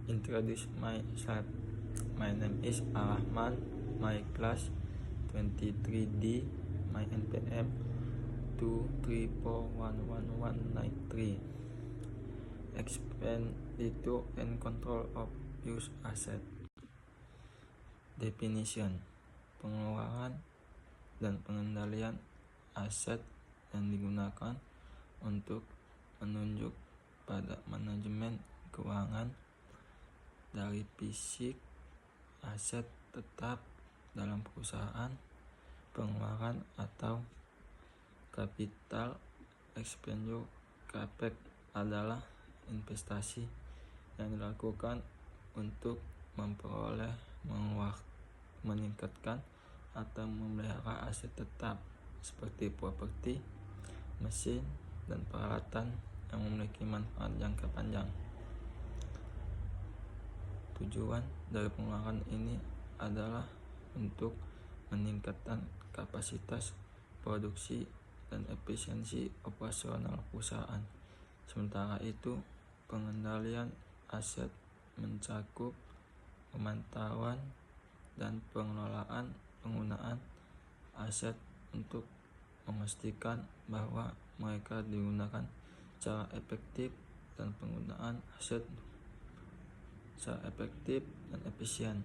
introduce myself. My name is Rahman. My class 23D. My NPM 2341193. Expenditure and control of use asset. Definition: pengeluaran dan pengendalian aset yang digunakan untuk menunjuk pada manajemen keuangan dari fisik aset tetap dalam perusahaan. Pengeluaran atau capital expenditure (CAPEX) adalah investasi yang dilakukan untuk memperoleh, meningkatkan, atau memelihara aset tetap seperti properti, mesin, dan peralatan yang memiliki manfaat jangka panjang. Tujuan dari pengeluaran ini adalah untuk meningkatkan kapasitas produksi dan efisiensi operasional perusahaan. Sementara itu, pengendalian aset mencakup pemantauan dan pengelolaan penggunaan aset untuk memastikan bahwa mereka digunakan secara efektif dan penggunaan aset secara efektif dan efisien.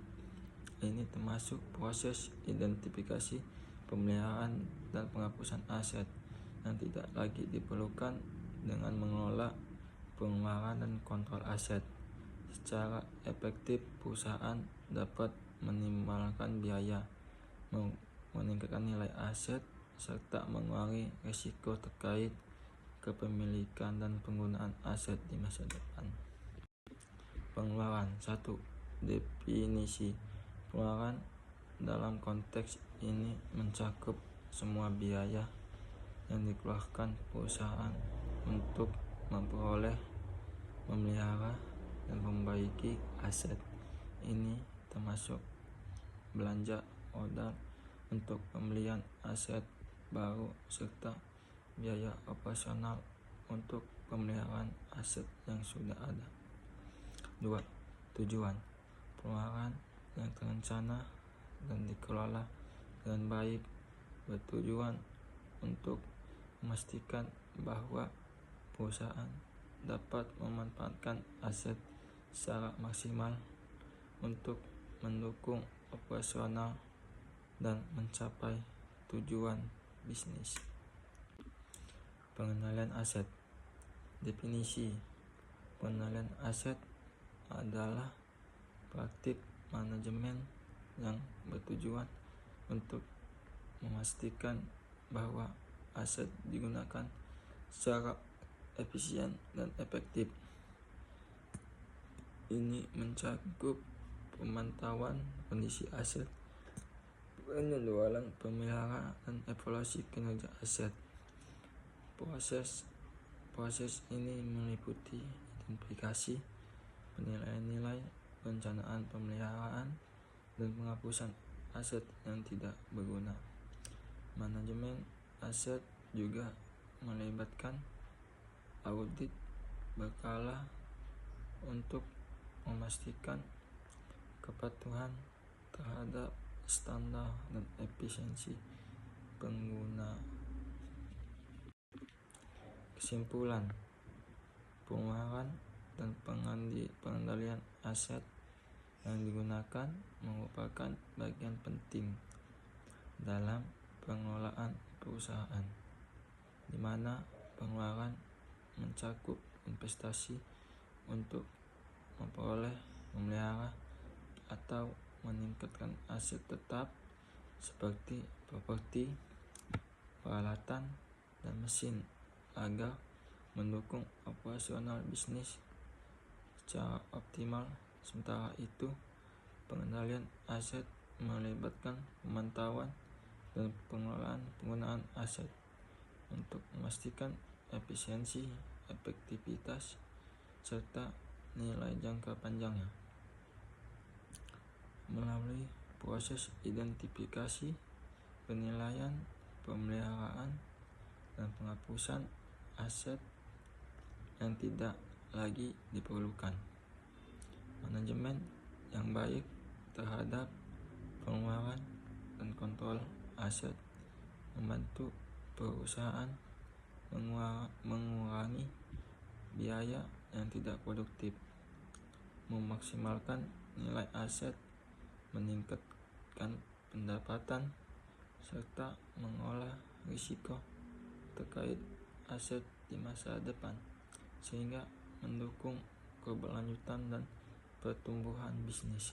Ini termasuk proses identifikasi, pemeliharaan, dan penghapusan aset yang tidak lagi diperlukan dengan mengelola pengeluaran dan kontrol aset secara efektif. Perusahaan dapat meminimalkan biaya, meningkatkan nilai aset, serta mengurangi risiko terkait kepemilikan dan penggunaan aset di masa depan. Pengeluaran. 1. Definisi. Pengeluaran dalam konteks ini mencakup semua biaya yang dikeluarkan perusahaan untuk memperoleh, memelihara, dan memperbaiki aset. Ini termasuk belanja modal untuk pembelian aset baru serta biaya operasional untuk pemeliharaan aset yang sudah ada. 2. Tujuan. Pengeluaran yang terencana dan dikelola dengan baik bertujuan untuk memastikan bahwa perusahaan dapat memanfaatkan aset secara maksimal untuk mendukung operasional dan mencapai tujuan bisnis. Pengendalian aset. Definisi. Pengendalian aset adalah praktik manajemen yang bertujuan untuk memastikan bahwa aset digunakan secara efisien dan efektif. Ini mencakup pemantauan kondisi aset, penjualan, pemeliharaan, dan evaluasi kinerja aset. Proses ini meliputi identifikasi, penilaian nilai, perencanaan pemeliharaan, dan penghapusan aset yang tidak berguna. Manajemen aset juga melibatkan audit berkala untuk memastikan kepatuhan terhadap standar dan efisiensi pengguna. Kesimpulan: pengeluaran dan pengendalian aset yang digunakan merupakan bagian penting dalam pengelolaan perusahaan, di mana pengeluaran mencakup investasi untuk memperoleh, memelihara, atau meningkatkan aset tetap seperti properti, peralatan, dan mesin agar mendukung operasional bisnis secara optimal. Sementara itu, pengendalian aset melibatkan pemantauan dan pengelolaan penggunaan aset untuk memastikan efisiensi, efektivitas, serta nilai jangka panjangnya. Melalui proses identifikasi, penilaian, pemeliharaan, dan penghapusan aset yang tidak lagi diperlukan, manajemen yang baik terhadap pengeluaran dan kontrol aset membantu perusahaan mengurangi biaya yang tidak produktif, memaksimalkan nilai aset, meningkatkan pendapatan, serta mengolah risiko terkait aset di masa depan, sehingga mendukung keberlanjutan dan pertumbuhan bisnis.